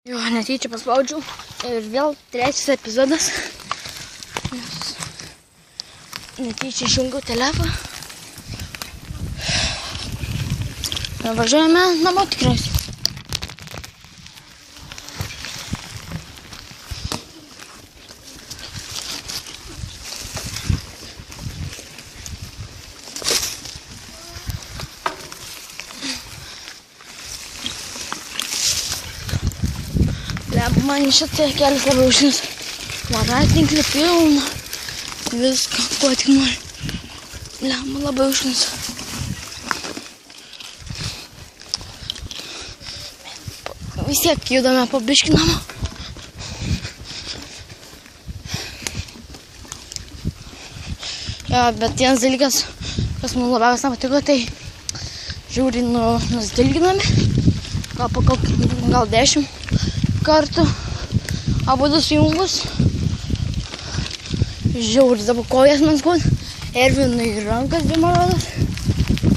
Jo, netyčia paspaudžiau ir vėl trečias epizodas. Netyčia išjungiau telefoną. Važiuojame namo tikriausiai. Man šitą kelias labai užsinis. Varatninklį pilna. Viską, ko tik nori. Man labai užsinis. Vis tiek judame po biškį namo. Ja, bet vienas dalykas, kas man labiausiai nepatiko, tai žiūri nusdilginami. Gal 10 kartų. Abudu sujungus. Žiauri dabar kojas man skauda. Ervinui rankas vimarodas.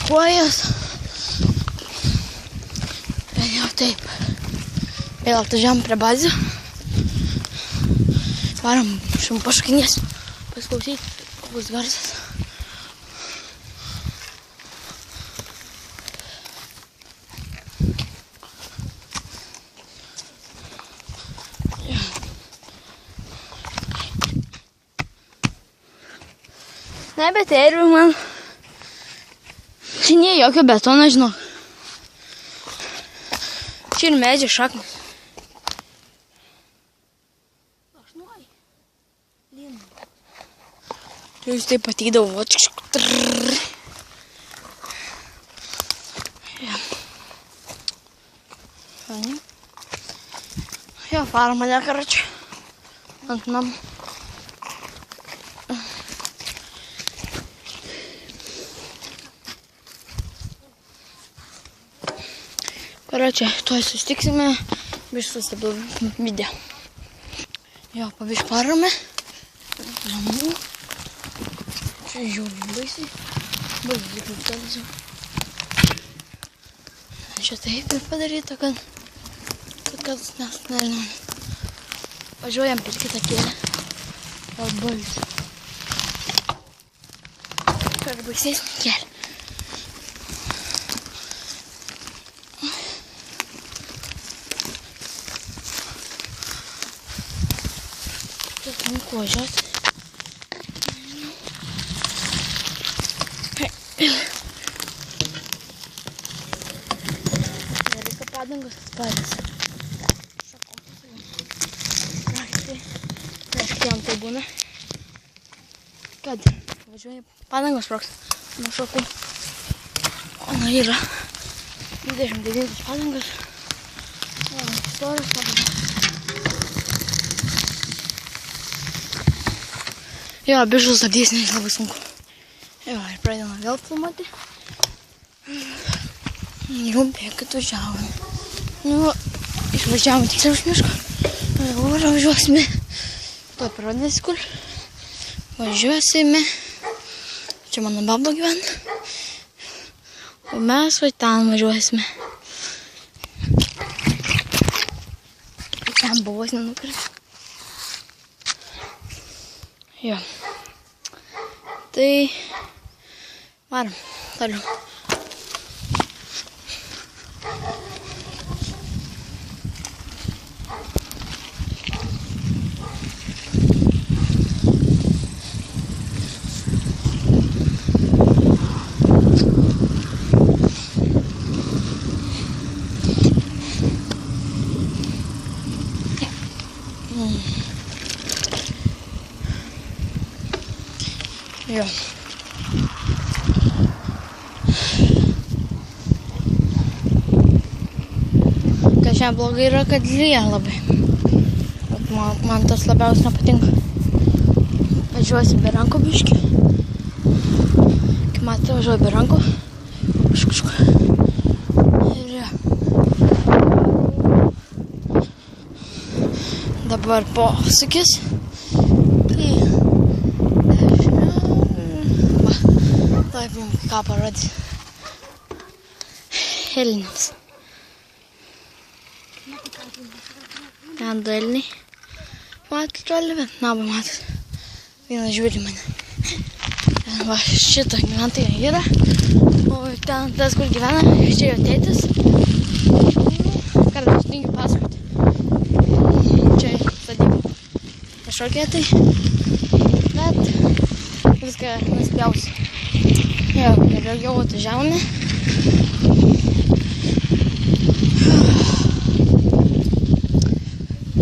Kojas. Bet jau taip. Vėl atvažiavom prie bazę. Varom pašakinės. Pasiklausyti, koks garsas. Ne, bet ervių man. Čia nėra jokio betono, žinok. Čia ir medžio šaknis. Lašnuoji. Lina. Čia jūs taip patydavo. Jo, fara mane karačia. Ant namų. Короче, tuoj susitiksime, biškai sustabdau video. Jo, pabiškai parame. Namų. Čia žiūri baisiai. Baisiai kaip tavisiu. Čia taip ir padaryta, kad mes nežinau. Važiuojam per kitą kelią. Gal baisiai. Per baisesnį kelią. Sunku važiuoti. Reikia padangas atspaudęs. Reiškia, tai būna, kad važiuoja padangas sprogs nuo šakų. O yra 29 padangas. Storas padangas. Jo, bišus stabdys, nes labai sunku. Jo, ir pradėjome vėl filmuoti. Jau beveik atvažiavome. Nu, išvažiavome tiksliau iš miško. Dabar važiuosime. Tuoj parodėsi, kur. Važiuosime. Čia mano babla gyvena. O mes va ten važiuosime. Ten buvo, aš nenukris. Jo. Tai varom toliau. Jo. Kas šiandien blogai yra, kad lyja labai. Man tas labiausiai nepatinka. Važiuosi be rankų biškį. Kaip matau, važiuoju be rankų. Kažkur. Ir jo. Dabar posūkis. Taip jums ką parodys. Helinis. Ten daliniai. Matot, toli, bet naba matot. Vienas žiūri mane. Ten va, šitą gyventoją yra. O ten tas, kur gyvena, čia jo tėtis. Kartais tingiu pasakoti. Čia sodyba kažkokia tai. Bet viską nuspjausiu. Jo, ir jau atvažiavome.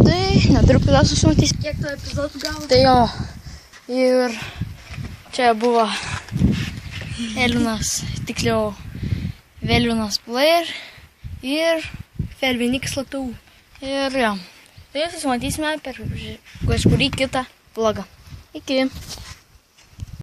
Tai neturiu kada susimatys. Kiek to epizodų gavo? Tai jo. Ir čia buvo Elvinas, tiksliau Velvinas Player ir Felvinikas Latau. Ir jo. Tai susimatysime per kažkurį kitą vlogą. Iki.